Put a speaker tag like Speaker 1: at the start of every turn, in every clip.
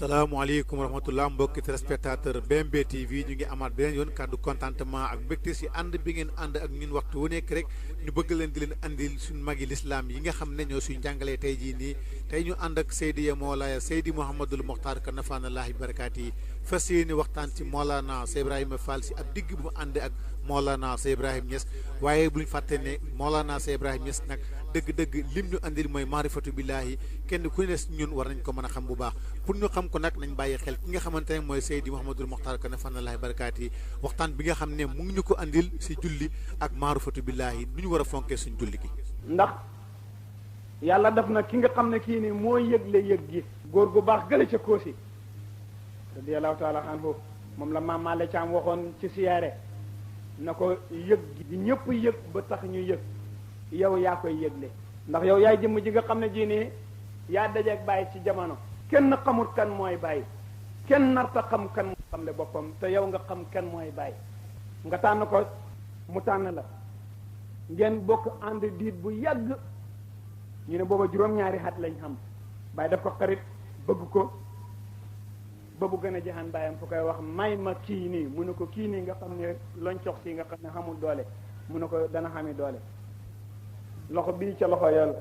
Speaker 1: salaamaaleykum wa rahmatullah mbokki téléspectateur BMB TV ñu ngi amaat beneen yoon kàddu contentement ak mbégte si ànd bi ngeen ànd ak ñun waxtu wu nekk rek ñu bëgg leen di leen andil suñu magi lislaam yi nga xam ne ñoo suñu jàngalee tey jii nii tey ñu ànd ak Seydi ya Moolaya Seydi Mouhamadul Mokhtar ka nafaanallaahi barakaat yi fas yéene waxtaan ci Mawlana Cheikh Ibrahima Fall si ab digg bu mu ànd ak Mawlana Cheikh Ibrahima Niass waaye bu ñu fàtte ne Mawlana Cheikh Ibrahima Niass nag dëgg-dëgg lim ñu andil mooy maarifatu billaahi kenn ku ne ñun war nañ ko mën a xam bu baax pour ñu xam ko nag nañ bàyyi xel ki nga xamante ne mooy Seydi Mouhamadul Mokhtar ka nafaanallaahi barakaat yi waxtaan bi nga xam ne mu ngi ñu ko andil si julli ak maarifatu billaahi nu ñu war a fonkee suñ julli gi.
Speaker 2: ndax yàlla def na ki nga xam ne kii ni moo yëgle yëg gi góor gu baax gële ca Koosi radiyallahu taala anhu moom la maam Maale Caam waxoon ci siyaare na ko yëg gi ñëpp yëg ba tax ñu yëg yow yaa koy yëgle ndax yow yaay jëmm ji nga xam ne ji nii yaa dajeeg bàyyi ci jamono kenn xamul kan mooy bàyyi kenn narta xam kan moo xam ne boppam te yow nga xam kan mooy bàyyi nga tànn ko mu tànn la ngeen bokk ànd diit bu yàgg ñu ne booba juróom-ñaari at lañ xam bàyyi daf ko xarit bëgg ko ba bu gën a jaxan bàyyam fu koy wax may ma kii nii mu ne ko kii nii nga xam ne loñ cox si nga xam ne xamul doole mu ne ko dana xami doole loxo bii ca loxo yàlla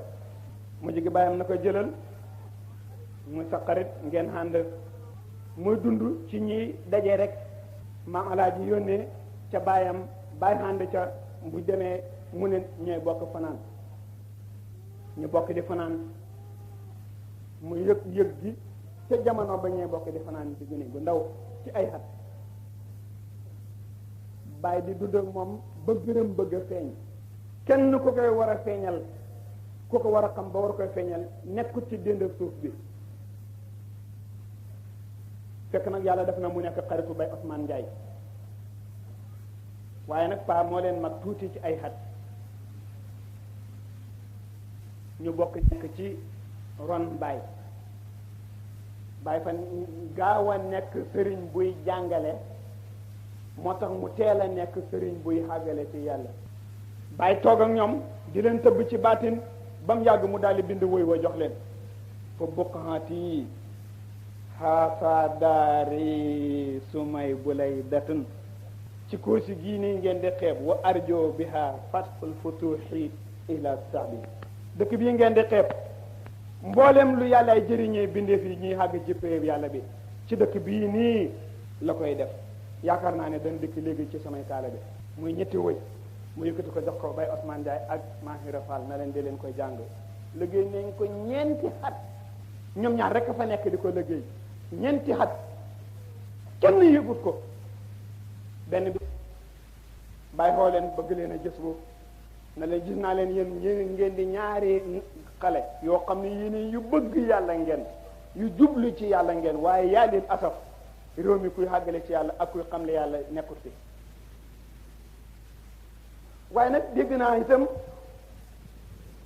Speaker 2: mu jigi bàyyam na ko jëlal muy sa xarit ngeen ànd muy dund ci ñi daje rek maam alaaji yónnee ca bàyyam bàyyi ànd ca bu demee mu ne ñooy bokk fanaan ñu bokk di fanaan mu yëg yëg gi ca jamono ba ñooy bokk di fanaan di gune gu ndaw ci ay at bàyyi di dund ak moom ba gërëm bëgg a feeñ kenn ku koy war a feeñal ku ko war a xam ba war koy feeñal nekkut ci dénd suuf bi fekk nag yàlla def na mu nekk xaritu bay Ousmane Ndiaye waaye nag paa moo leen mag tuuti ci ay xat ñu bokk nekk ci ron baay baay fa gaaw a nekk sëriñ buy jàngale moo tax mu teel a nekk sëriñ buy xàggale ci yàlla baay toog ak ñoom di leen tëbb ci baatin ba mu yàgg mu daal di bind woy wa jox leen fa buqaati xaasa daari sumay bu lay datun ci Koosi gii nii ngeen di xeeb wa arjo biha fathul futuhi ila sabi dëkk bii ngeen di xeeb mboolem lu yàllaay jëriñee bindeef yi ñuy xàgg ci péeb yàlla bi ci dëkk bii nii la koy def yaakaar naa ne dana dëkk léegi ci samay kaala bi muy ñetti woy mu yëkkati ko jox ko bay Ousmane Ndiaye ak Mahira Fall na leen di leen koy jàng liggéey nañ ko ñeenti xat ñoom ñaar rek fa nekk di ko liggéey ñeenti xat kenn yëgut ko benn bi bàyyi xoo leen bëgg leen a gis bu na leen gis naa leen yéen ngeen di ñaari xale yoo xam ne yéen yu bëgg yàlla ngeen yu jublu ci yàlla ngeen waaye yaa leen asaf réew mi kuy xàggale ci yàlla ak kuy xamle yàlla nekkut fi waaye nag dégg naa itam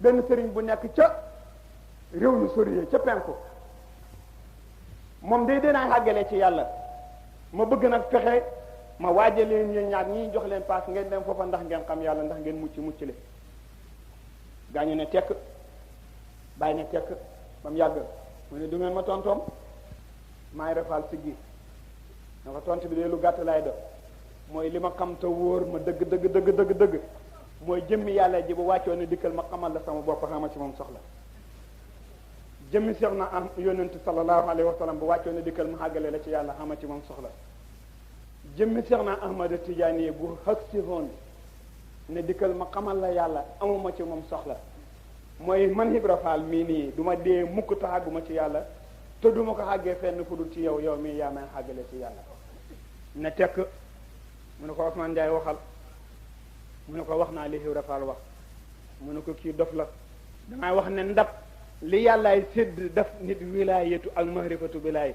Speaker 2: benn sëriñ bu nekk ca réew yu sori ca penku moom day dinaa xàggale ci yàlla ma bëgg nag fexe ma waaje leen yéen ñaar ñii jox leen paas ngeen dem foofa ndax ngeen xam yàlla ndax ngeen mucc le gaañu ne tekk bàyyi ne tekk ba mu yàgg mu ne du ngeen ma tontoom maay refal si gi na ko tont bi de lu gàtt lay do mooy li ma xam te wóor ma dëgg dëgg dëgg dëgg dëgg mooy jëmmi yàlla ji bu wàccoon ne dikkal ma xamal la sama bopp xama ci moom soxla jëmmi seex na am yonent sallallahu alayhi wa sallam bu wàccoon ne dikkal ma xàggale la ci yàlla xama ci moom soxla jëmmi seex na Ahmada Tijaani bu xëg si woon ne dikkal ma xamal la yàlla amuma ci moom soxla mooy man Ibra Faal mii nii du ma dee mukk te xàgguma ci yàlla te du ma ko xàggee fenn fu dul ci yow yow mii yaa may xàggale ci yàlla ne tekk mu ne ko Ousmane Ndiaye waxal mu ne ko wax naa li Ibra Faal wax mu ne ko kii dof la damay wax ne ndab li yàllaay sédd def nit wilaayatu ak mahrifatu billaahi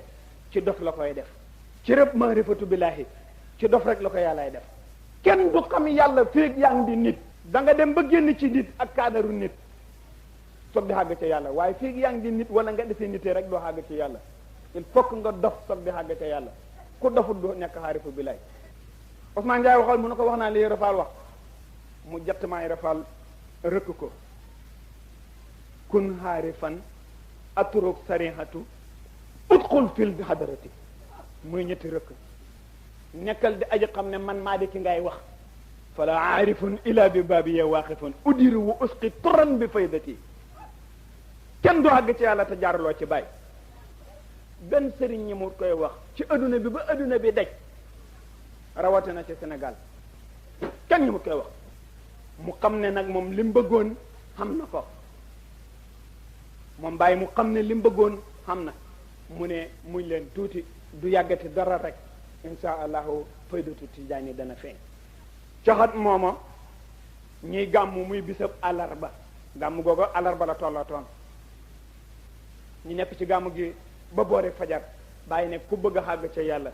Speaker 2: ci dof la koy def ci rëbb mahrifatu billaahi ci dof rek la ko yàllaay def kenn du xam yàlla féeg yaa ngi di nit da nga dem ba génn ci nit ak kaadaru nit soog di xàgg ci yàlla waaye féeg yaa ngi di nit wala nga defee nitee rek doo xàgg ci yàlla il faut que nga dof soog di xàgg ci yàlla ku dofut doo nekk xaarifu billaahi Ousmane Ndiaye waxal mu ne ko wax naa li Rafaal wax mu jatt maay Rafaal rëkk ko kun xaarifan aturuk sarihatu udxul fil hadarati muy ñetti rëkk nekkal di aji xam ne man maa di ki ngay wax fala aarifun ila bi baabiya waaqifun udiru wa usqi turan bi faydati kenn du àgg ci yàlla te jaarloo ci bàyyi benn sëriñ ñi mu koy wax ci adduna bi ba adduna bi daj rawatina ci Sénégal kenn ñi mu koy wax mu xam ne nag moom li mu bëggoon xam na ko moom bàyyi mu xam ne li mu bëggoon xam na mu ne muñ leen tuuti du yàggati dara rek insha allahu faydatu tijaani dana feeñ coxat mooma ñuy gàmmu muy bisab àllarba gàmmu googu àllarba la tollatoon ñu nekk ci gàmmu gi ba boori fajar bàyyi ne ku bëgg a xàgg ca yàlla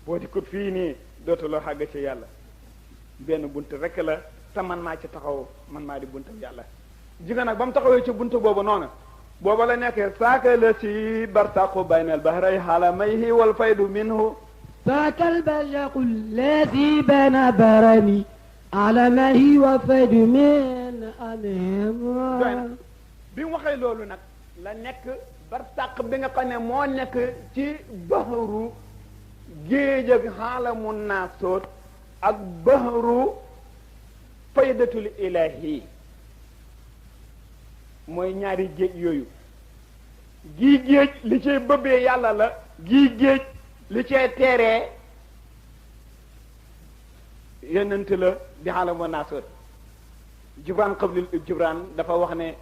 Speaker 2: boo dikkut fii nii dootuloo xàgg ca yàlla benn bunt rek la te man maa ci taxaw man maa di buntam yàlla jiga nag ba mu taxawee ci bunt boobu noonu booba la nekkee saaka la si barsaqu bayna al bahray xalamayhi wal faydu minhu
Speaker 3: ذاك البشق الذي بنى برني على ما هي وفد من أمام
Speaker 2: bi mu waxee loolu nag la nekk barsaq bi nga xam ne moo nekk ci bahru géej ak xaalamu naasoot ak bahru faydatul ilahi mooy ñaari géej yooyu gii géej li cay bëbbee yàlla la gii géej li cay teeree yonent la di xalam wa naasot Jibran qablil Jibran dafa wax ne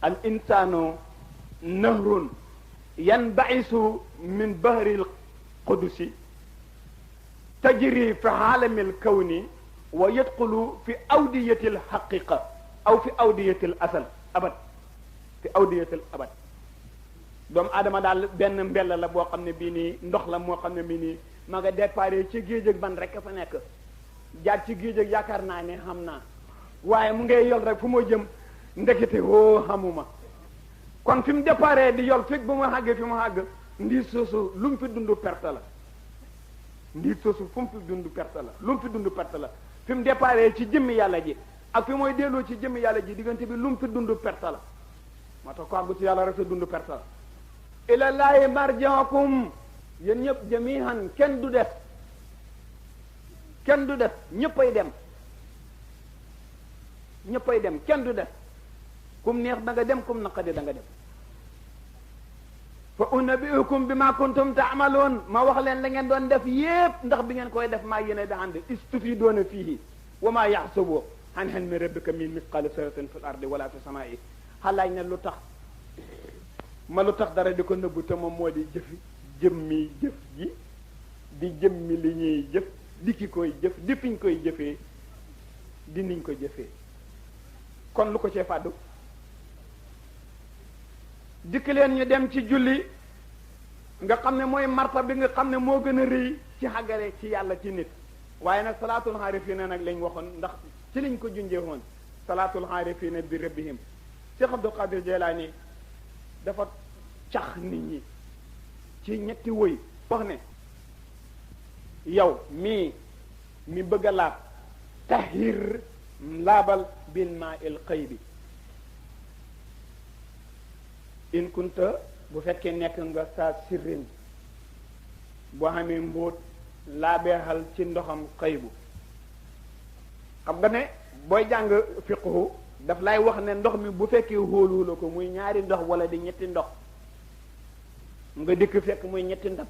Speaker 2: al insanu nahrun yanbaisu min bahril qudusi tajri fi xaalamil kawni wa yadxulu fi awdiyatil xaqiqa aw fi awdiyatil asal abad fi awdiyatil abad doomu aadama daal benn mbell la boo xam ne bii nii ndox la moo xam ne bii nii ma nga déparé ci géej ak ban rek fa nekk jaar ci géej ak yaakaar naa ne xam naa waaye mu ngay yol rek fu ma jëm ndekete woo xamuma kon fi mu déparé di yol fekk ba mu xàggee fi mu xàgg ndi soosu lu mu fi dund perte la ndi soosu fu mu fi dund perte la lu mu fi dund perte la fi mu déparé ci jëmmi yàlla ji ak fi mooy delloo ci jëmmi yàlla ji diggante bi lu mu fi dund perte la moo tax ko àggu ci yàlla rek sa dund perte la ilallaahi marji'ukum yéen ñëpp jami'an kenn du des kenn du des ñëppay dem ñëppay dem kenn du des kum neex da nga dem kum naqadi da nga dem fa unabbi'ukum bima kuntum ta'malun ma wax leen la ngeen doon def yépp ndax bi ngeen koy def maa yéene da ànd istufiduuna fiihi wa maa yaxsabu an ilmi rabbika min misqaali zarratin fil ardi wala fi samaa'i xalaaj ne lu tax ma lu tax dara di ko nëbbu te moom moo di jëfi jëmmi jëf ji di jëmmi li ñuy jëf di ki koy jëf di fiñ koy jëfee di niñ ko jëfee kon lu ko cee fàddu dikk leen ñu dem ci julli nga xam ne mooy marta bi nga xam ne moo gën a rëy ci xàggale ci yàlla ci nit waaye nag salaatul xaarifiina nag lañ waxoon ndax ci liñ ko junjee woon salaatul xaarifiina bi rabbihim Cheikh Abdul Qadir Jeylaani dafa cax nit ñi ci ñetti woy wax ne yow mi bëgg a laab tahir laabal bil maa il qaybi in kunta bu fekkee nekk nga saa sirrin boo xamee mbóot laabeexal ci ndoxam xaybu xam nga ne booy jàng fiqhu daf lay wax ne ndox mi bu fekkee hóolu la ko muy ñaari ndox wala di ñetti ndox nga dikk fekk muy ñetti ndab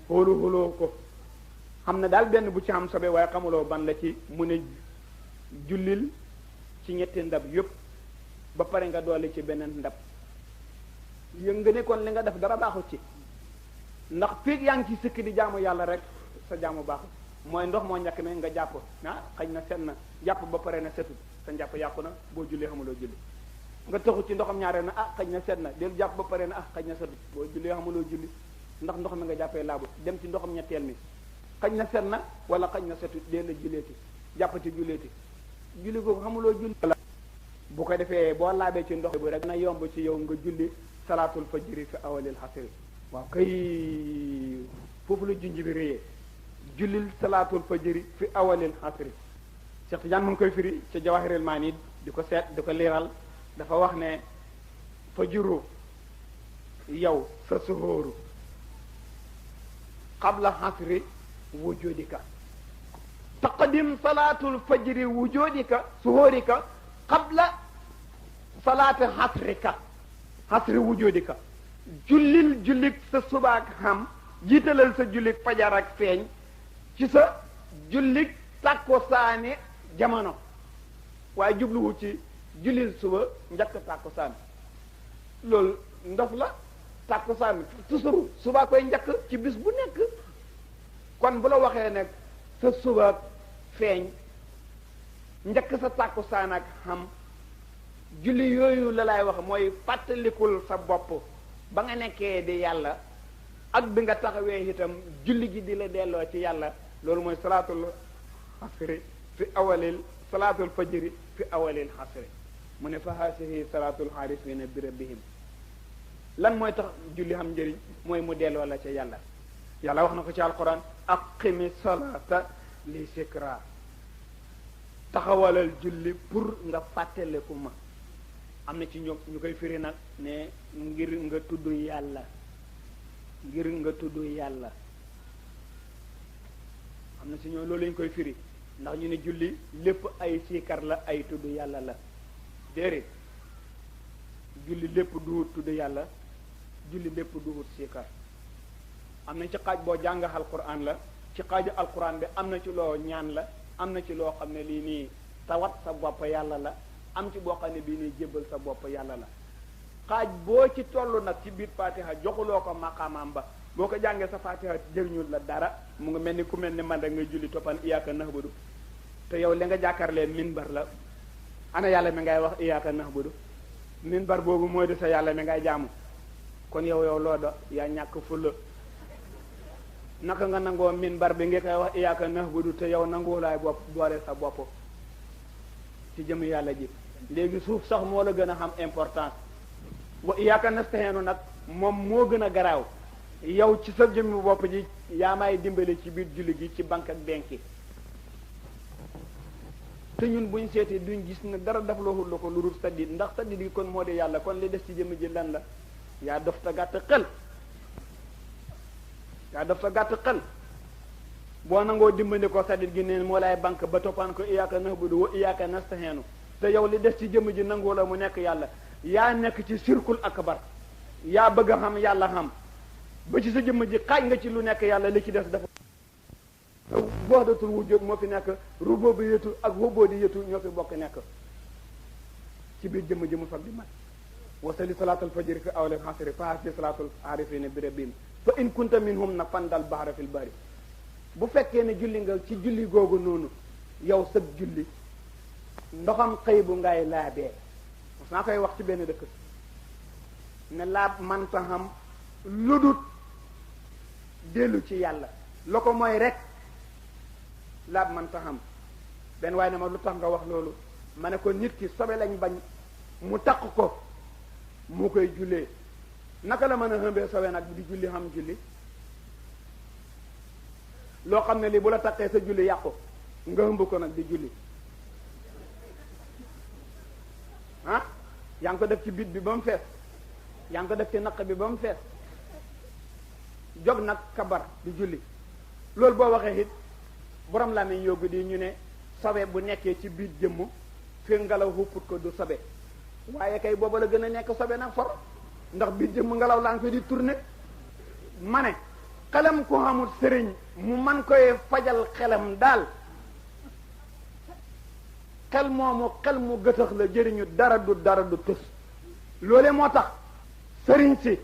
Speaker 2: hóolu ko xam ne daal benn bu ci am sobe waaye xamuloo ban la ci mu ne jullil ci ñetti ndab yépp ba pare nga dolli ci beneen ndab yëg nga ne kon li nga def dara baaxut ci ndax fii yaa ngi ci sëkk di jaamu yàlla rek sa jaamu baaxut mooy ndox moo ñàkk ne nga jàpp xëy na set na jàpp ba pare na setut sa njàpp yàqu na boo jullee xamuloo julli nga taxu ci ndoxam ñaareel na xëy na set na del jàpp ba pare na xëy na setut boo jullee xamuloo julli ndax ndox mi nga jàppee laabut dem ci ndoxam ñetteel mi xëy na set na wala xëy na setut del la julleeti jàppati julleeti julli googu xamuloo julli bu ko defee boo laabee ci ndox bi rek na yomb ci yow nga julli salaatul fajri fi awalil xasri waaw kay foofu la junj bi réyee jullil salaatul fajri fi awalil xasri Cheikh Tidiane mu ngi koy firi ca Jawahirul Maani di ko seet di ko liiral dafa wax ne fajru yow sa suhóoru qabla xasri wujudika taqdim salaatul fajri wujudika suhóorika qabla salaati xasri wujudika jullik sa subaak xam jiitalal sa jullik fajar ak feeñ ci sa jullik tàkkosaani jamono waaye jubluwu ci jullil suba njëkk tàkkosaan loolu ndof la tàkkosaan toujours suba koy njëkk ci bis bu nekk kon bu la waxee nag sa suba feeñ njëkk sa tàkkosaan ak xam julli yooyu la lay wax mooy fàttalikul sa bopp ba nga nekkee di yàlla ak bi nga taxawee itam julli gi di la delloo ci yàlla loolu mooy salaatul xasri fi awalil salaatul fajri fi awalil xasri mu ne fa haasihi salaatul xaarifina bi rabbihim lan mooy tax julli xam njëriñ mooy mu delloo la ca yàlla yàlla wax na ko ci alquran aqimi salata li sikra taxawalal julli pour nga fàttaliku ma am na ci ñoom ñu koy firi nag ne ngir nga tudd yàlla ngir nga tudd yàlla am na ci ñoom loolu lañ koy firi ndax ñu ne julli lépp ay siikar la ay tudd yàlla la déedéet julli lépp duhut tudd yàlla julli lépp duhut siikar am na ci xaaj boo jàng alquran la ci xaaju alquran bi am na ci loo ñaan la am na ci loo xam ne lii nii tawat sa bopp yàlla la am ci boo xam ne bii nii jébbal sa bopp yàlla la xaaj boo ci toll nag ci biir fatiha joxuloo ko maqaamaam ba boo ko jàngee sa fatiha jëriñul la dara mu ngi mel ni ku mel ni man rek ngay julli toppan iyyaka na'budu te yow li nga jàkkaarlee minbar la ana yàlla mi ngay wax iyyaka na'budu minbar boobu mooy de sa yàlla mi ngay jaamu kon yow loo do yaa ñàkk fulla naka nga nangoo minbar bi nga koy wax iyyaka na'budu te yow nanguwulaay bopp boole sa bopp ci jëm yàlla ji léegi suuf sax moo la gën a xam importance wa iyyaka nasta'iinu nag moom moo gën a garaaw yow ci sa jëmmi bopp ji yaa may dimbale ci biir julli gi ci banque ak benki te ñun buñ seetee duñ gis ne dara daf looxul la ko lu dul saddit ndax saddit gi kon moo di yàlla kon li des ci jëmm ji lan la yaa dof ta gàtt xel boo nangoo dimbali ko saddit gi neen moo lay banque ba toppaan ko iyyaka na'budu wa iyyaka nasta'iinu te yow li des ci jëmm ji nangoo la mu nekk yàlla yaa nekk ci sirkul akbar yaa bëgg a xam yàlla xam ba ci sa jëmm ji xaaj nga ci lu nekk yàlla li ci des dafa wahdatul wujud moo fi nekk rububiyyatu ak ubudiyyatu ñoo fi bokk nekk ci biir jëmm ji mu fag di mat wasali salaatul fajri fi awwalil asri fa haasihi salaatul aarifiina bi rabbihim fa in kunta minhum nag fandal bahra fil bahri bu fekkee ne julli nga ci julli googu noonu yow sëg julli ndoxam xëy bu ngay laabee mos naa koy wax ci benn dëkk ne laab manta xam lu dut dellu ci yàlla lo ko mooy rek laab manta xam benn waaye ne ma lu tax nga wax loolu ma ne ko nit ki sobe lañ bañ mu taq ko mu koy jullee naka la mën a xëmbee sobe nag di julli xam julli loo xam ne lii bu la taqee sa julli yàqu nga hëmb ko nag di julli ah yaa ngi ko def ci bit bi ba mu fees yaa ngi ko def ci naq bi ba mu fees jog nag kabar di julli loolu boo waxee it borom la nañ yóbbu di ñu ne sobe bu nekkee ci biir jëmm fi ngelaw xupput ko du sobe waaye kay booba la gën a nekk sobe nag for ndax biir jëmm ngelaw laa ngi fi di tourner ma ne xelam ko xamul sëriñ mu man koy fajal xelam daal xel moomu xel mu gëtëx la jëriñu dara du tus loole moo tax sëriñ si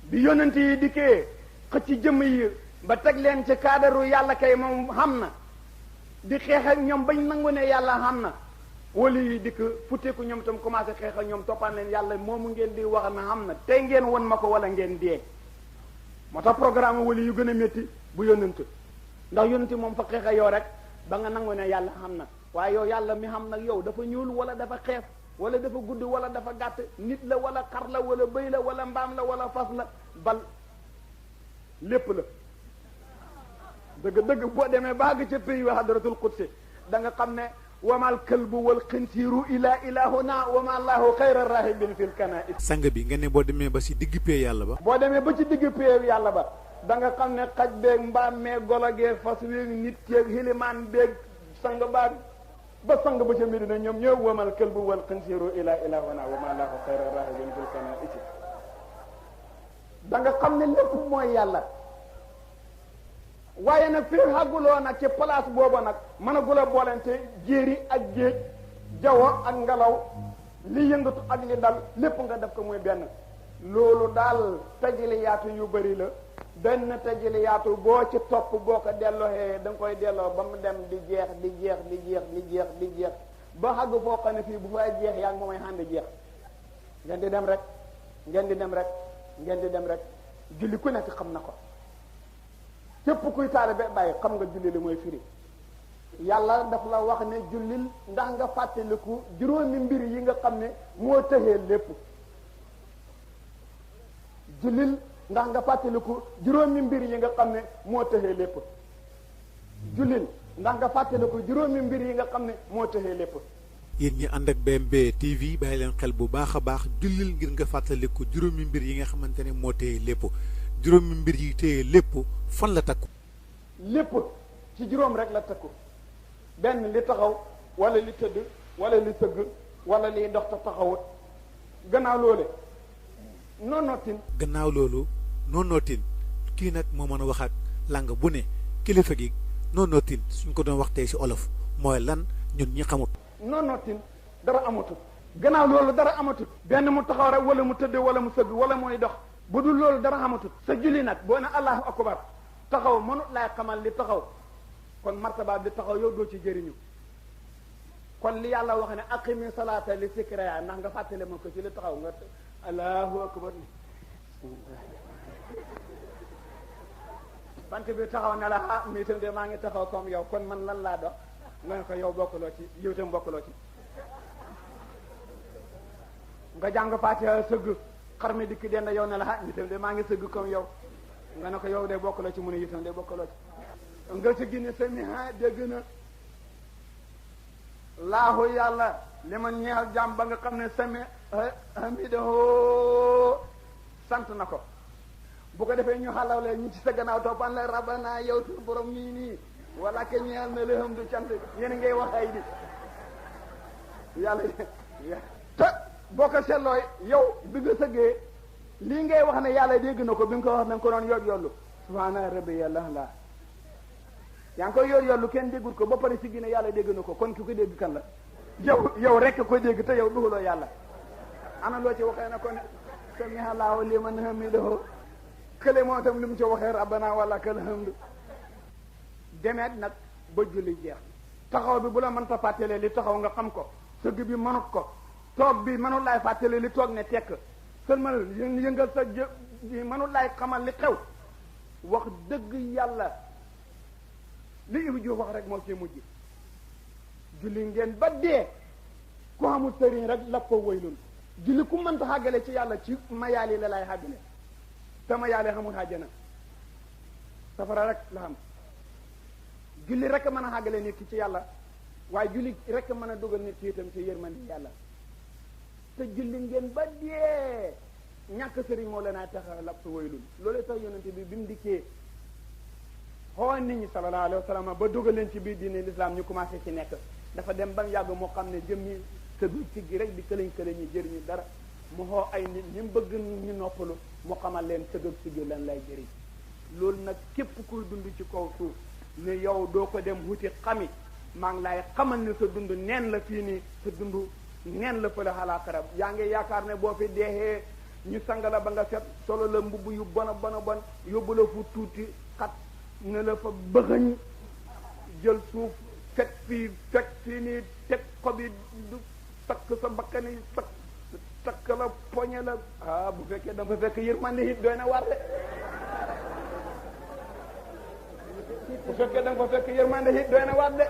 Speaker 2: bi yonent yi dikkee xëcc jëmm yi ba teg leen ci kaadaru yàlla kay moom xam na di xeex ak ñoom bañ nangu ne yàlla xam na wala yi dikk futteeku ñoom tam commencé xeex ak ñoom toppaan leen yàlla moomu ngeen di wax na xam na tey ngeen won ma ko wala ngeen dee moo tax programme wala yu gën a métti bu yonent ndax yonent moom fa xeex ak yow rek ba nga nangu ne yàlla xam na waaye yow yàlla mi xam nag yow dafa ñuul wala dafa xeef wala dafa gudd wala dafa gàtt nit la wala xar la wala bëy la wala mbaam la wala fas la bal lépp la dëgg boo demee ba àgg ca pays wa hadratul qudsi da nga xam ne wamal kalbu wal xinsiiru ila ilahuna wama allahu xayra rahibin fil kana'is.
Speaker 1: sang bi nga ne boo demee ba si digg pee yàlla ba.
Speaker 2: boo demee ba ci digg pee yàlla ba da nga xam ne xaj beeg mbaam meeg golo geeg fas weeg nit keeg xilimaan beeg sang baag ba sang ba ca Medina ñoom ñëw wamal kalbu wal xinsiiru ila ilahuna wama allahu xayra rahibin fil kana'is. da nga xam ne lépp mooy yàlla. waaye nag fii xàgguloo nag ci place booba nag mën a gula boolente jéeri ak géej jaww ak ngelaw li yëngatu ak li dal lépp nga def ko muy benn. loolu daal tajiliyaatu yu bëri la benn tajiliyaatu boo ci topp boo ko dellooxee da nga koy delloo ba mu dem di jeex di jeex di jeex di jeex di jeex ba xàgg foo xam ne fii bu fay jeex yaa ngi moomay xànd jeex ngeen di dem rek ngeen di dem rek ngeen di dem rek julli ku nekk xam na ko. képp kuy taalibe bàyyi xam nga julli li mooy firi yàlla daf la wax ne jullil ndax nga fàttaliku juróomi mbir yi nga xam ne moo tëxee lépp. jullil ndax nga fàttaliku juróomi mbir yi nga xam ne moo tëxee lépp. jullil ndax nga fàttaliku juróomi mbir yi nga xam ne moo tëxee lépp.
Speaker 1: yéen ñi ànd ak BMB TV bàyyi leen xel bu baax a baax jullil ngir nga fàttaliku juróomi mbir yi nga xamante ne moo tëxee lépp. juróomi mbir yi téye lépp fan la takku.
Speaker 2: lépp ci juróom rek la takku benn li taxaw wala li tëdd wala li sëgg wala liy dox te taxawut gannaaw loole noonootin.
Speaker 1: gannaaw loolu noonootin kii nag moo mën a wax ak lang bu ne kilifa gi noonootin suñ ko doon wax tey si olof mooy lan ñun ñi xamut.
Speaker 2: noonootin dara amatut gannaaw loolu dara amatut benn mu taxaw rek wala mu tëdd wala mu sëgg wala mooy dox. bu dul loolu dara xamatut sa julli nag boo ne allahu akbar taxaw mënut laay xamal li taxaw kon martaba bi taxaw yow doo ci jëriñu kon li yàlla wax ne aqimi salaata li sikra ndax nga fàttale ma ko ci li taxaw nga allahu akbar bant bi taxaw ne la ah mi itam de maa ngi taxaw comme yow kon man lan laa dox nga ne ko yow bokkuloo ci yow itam bokkuloo ci nga jàng Faatiha sëgg xar mi dikk den yow ne la ah itam de maa ngi sëgg comme yow nga ne ko yow de bokkuloo ci mu ne itam de bokkuloo ci nga sëgg ne sami ha dégg na laahu yàlla li ma ñeexal jàmm ba nga xam ne sami hamidahu sant na ko bu ko defee ñu xalaw leen ñu ci sa gannaaw toppan la rabbana yow tur borom ñii nii wala ke ñeexal na la hamdu cant yéen ngay wax ay di yàlla te boo ko seetlooy yow bi nga sëggee lii ngay wax ne yàlla dégg na ko bi nga ko wax na nga ko doon yollu subhaana rabbi yàlla la yaa ngi koy yollu kenn déggul ko ba pare si gi ne yàlla dégg na ko kon ki ko dégg kan la yow rek ko dégg te yow dugaloo yàlla ana loo ci waxee na ko ne sami'a Allahu liman hamidahu kële moo tam li mu ci waxee rabbana wala kal hamdu demeet nag ba julli jeex taxaw bi bu la mënta fàttalee li taxaw nga xam ko sëgg bi mënut ko toog bi mënul laay fàttali li toog ne tekk seulement yëngal sa jë mënul laay xamal li xew wax dëgg yàlla li Ibou Diouf wax rek moo ci mujj julli ngeen ba dee ku xamul sëriñ rek la ko waylun julli ku mënta xàggale ci yàlla ci mayaali la lay xàggale te mayaali xamul xàjjana safara rek la xam julli rek mën a xàggale nit ki ci yàlla waaye julli rek mën a dugal nit ki itam ci yërmande yàlla te julli ngeen ba dee ñàkk sëriñ moo leen a tax a lab sa waylun loolu tax yonente bi mu dikkee xool nit ñi sallallahu alayhi wa sallam ba dugal leen ci biir diine l'islam ñu commencé ci nekk dafa dem ba mu yàgg moo xam ne jëmmi tëddu ci gi rek di këlañ ñi jëriñu dara mu xoo ay nit ñi mu bëgg ñu noppalu mu xamal leen tëgg si gi lan lay jëriñ loolu nag képp kuy dund ci kaw suuf ne yow doo ko dem wuti xami maa ngi lay xamal ne sa dund neen la fii nii sa dund neen la fële xalaaxara yaa ngi yaakaar ne boo fi deexee ñu sang la ba nga set solo la mbubb yu bon yóbbu la fu tuuti xat ne la fa bëxëñ jël suuf fekk fii nii teg xob yi du takk sa bakkani takk la poñe la bu fekkee da nga fa fekk yërmande it doy na war de bu fekkee da nga fa fekk yërmande it doy na war de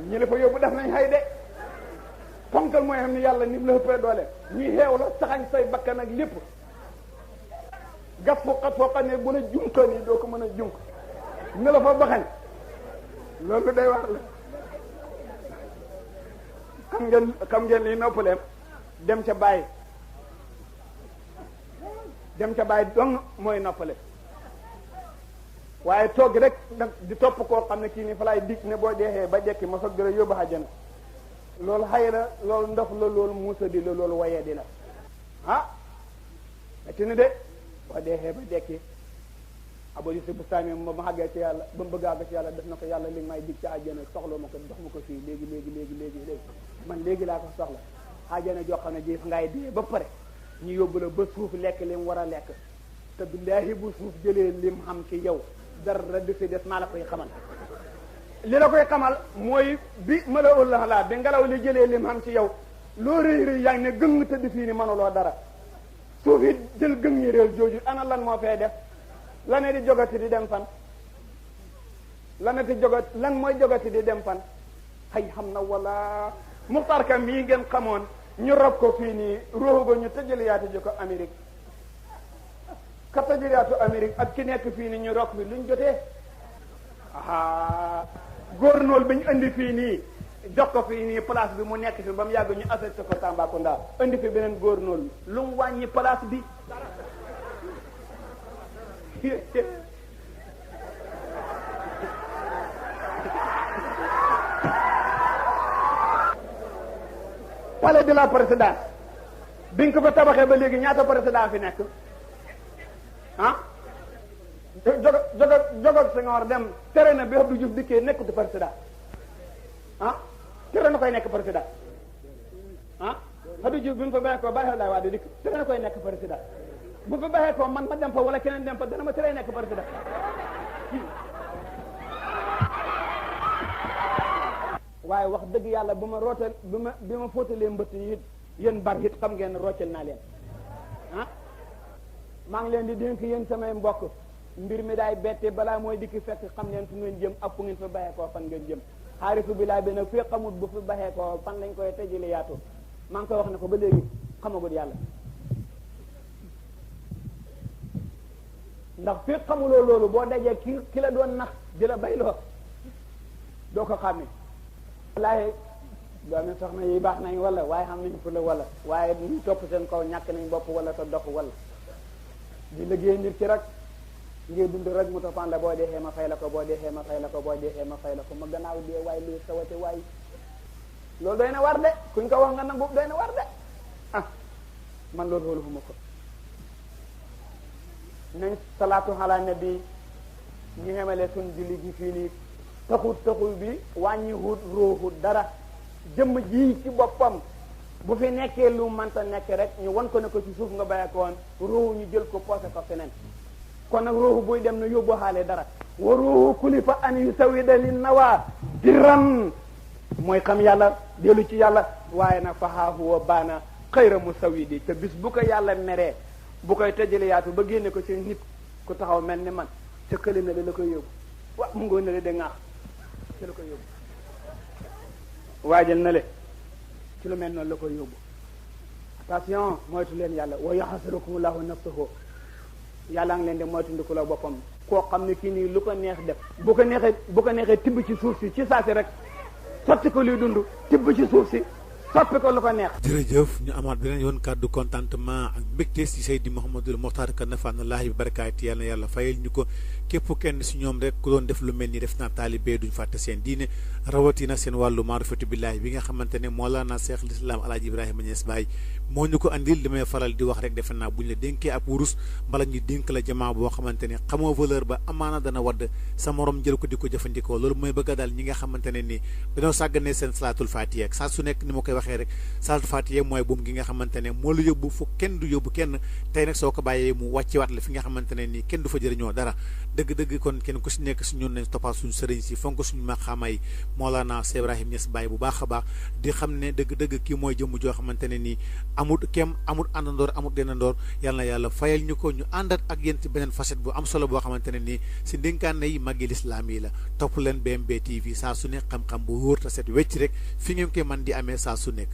Speaker 2: ñi la fa yóbbu def nañ xay de ponkal mooy xam ne yàlla nit la ëppee doole ñuy xeew la saxañ say bakkan ak lépp gas foo xam ne bu la junkoon yi doo ko mën a junk ne la fa baxañ loolu day war la xam ngeen li noppaleem dem ca bàyyi dong mooy noppale waaye toog rek nag di topp koo xam ne kii nii fa laay dig ne boo deexee ba dekki ma soog di la yóbbu àjjana loolu xëy na loolu ndox la loolu muusa di la loolu wayee di la ati na de boo deexee ba dekki Abu Yusuf Bustami ba mu àggee ci yàlla ba mu bëgg a àgg ci yàlla def na ko yàlla li may dig ci àjjana soxla ma ko dox ma ko fii léegi man léegi laa ko soxla àjjana joo xam ne ji fa ngay dee ba pare ñu yóbbu la ba suuf lekk li mu war a lekk te billaahi bu suuf jëlee lim xam ci yow dara du fi des maa la koy xamal li la koy xamal mooy bi ma la ul laa bi ngelaw li jëlee lim xam ci yow loo rëy yaa ngi ne gëng tëdd fii ni mënuloo dara suuf yi jël gëng yi réel jooju ana lan moo fee def lan di jogati di dem fan lan mooy jogati di dem fan xëy xam na wala Muxtaar Ka mii ngeen xamoon ñu rob ko fii nii róoxu ba ñu tëjaliyaatu ji ko Amérique ka tëjaliyaatu Amérique ak ki nekk fii nii ñu rob bi luñ jotee góornool bi ñu indi fii nii jox ko fii nii place bi mu nekk fi ba mu yàgg ñu affecté ko Tambacounda indi fi beneen góornool lu mu wàññi place bi palais de la présidence biñ ko fa tabaxee ba léegi ñaata président fi nekk jogal Senghor dem tere na bi Abdou Diouf dikkee nekkut président tere na koy nekk président Abdou Diouf bi mu fa bàyyee ko bàyyi Abdoulaye Wade dikk tere na koy nekk président bu fa bàyyee ko man ma dem fa wala keneen dem fa dana ma teree nekk président waaye wax dëgg yàlla bu ma rootal bi ma fóotalee mbëtt yi it yéen bar it xam ngeen roccal naa leen maa ngi leen di dénk yéen samay mbokk mbir mi daay bette balaa mooy dikki fekk xam leen fu ngeen jëm ak fu ngeen fa baxee koo fan ngeen jëm xaarifu bi laa bi nag fii xamut bu fi baxee koo fan lañ koy tëjali yaatu maa ngi koy wax ne ko ba léegi xamagul yàlla ndax fii xamuloo loolu boo dajee ki la doon nax di la bayloo doo ko xàmmee wallaahi doomi soxna yi baax nañ wala waaye xam nañ fu la wala waaye ñu topp seen kaw ñàkk nañ bopp wala te dox wala di liggéey nit ki rek ngay dund rek mu toppaan la boo deexee ma fay la ko boo deexee ma fay la ko boo deexee ma fay la ko ma gannaaw dee waaye luy sawate waay loolu doy na war de kuñ ko wax nga nangu doy na war de man loolu wóolu fu ma ko nañ salaatu ala nabi ñu xemale suñ julli gi fii nii taxul bi wàññi wut róoxut dara jëmm ji ci boppam bu fi nekkee lu mënta nekk rek ñu wan ko ne ko ci suuf nga bàyyi ko woon róoxu ñu jël ko poosé ko feneen kon nag róoxu buy dem na yóbbu xaale dara wa róoxu kulifa an yu sawida li nawaa diran mooy xam yàlla dellu ci yàlla waaye nag faxaahu wa baana xëyra mu sawidi te bis bu ko yàlla meree bu koy tëjale yaatu ba génne ko ci nit ku taxaw mel ni man ca kële na la koy yóbbu wa mu ngoon na le de ŋaax ci la koy yóbbu waajal na le ci lu mel noonu la koy yóbbu attention moytu leen yàlla wa yaxasirukumullahu nafsahu yàlla ngi leen di moytu ndiku la boppam koo xam ne kii nii lu ko neex def bu ko neexee tibb ci suuf si ci saasi rek sotti ko luy dund tibb ci suuf si soppi ko lu ko neex.
Speaker 1: jërëjëf ñu amaat beneen yoon kàddu contentement ak mbégte si Seydi Mouhamadul Mokhtar Kane nafaanallaahi bi barakaati yàlla na yàlla fayal ñu ko képp kenn si ñoom rek ku doon def lu mel ni def naa taalibe duñ fàtte seen diine rawatina seen wàllu maarifatu billaahi bi nga xamante ne Mawlana Cheikh l'Islam Alaaji Ibrahima Niass Baye moo ñu ko andil li may faral di wax rek defe naa buñ la dénkee ab wurus mbala ñu dénk la jamaa boo xamante ne xamoo valeur ba amaana dana wadd sa morom jël ko di ko jëfandikoo loolu mooy bëgg a daal ñi nga xamante ne nii dañoo sàgganee seen salaatul fatiha saa su nekk ni ma koy waxee rek salaatul fatiha mooy buum gi nga xamante ne moo la yóbbu fu kenn du yóbbu kenn tey nag soo ko bàyyee mu wàccewaat la fi nga xamante ne nii kenn du fa jëriñoo dara dëgg-dëgg kon kenn ku si nekk si ñun nañ toppaat suñu sëriñ si fonk suñu maqaama yi Mawlana Cheikh Ibrahima Niass Baye bu baax a baax di xam ne dëgg-dëgg kii mooy jëmm joo xamante ne nii amul kem amul àndandoor amul denandoor yàlla na yàlla fayal ñu ko ñu àndat ak yéen ci beneen facette bu am solo boo xamante ne nii si ndénkaan yi màggi lislaam yi la topp leen BMB TV saa su nekk xam-xam bu wóor te set wecc rek fi ngeen koy man di amee saa su nekk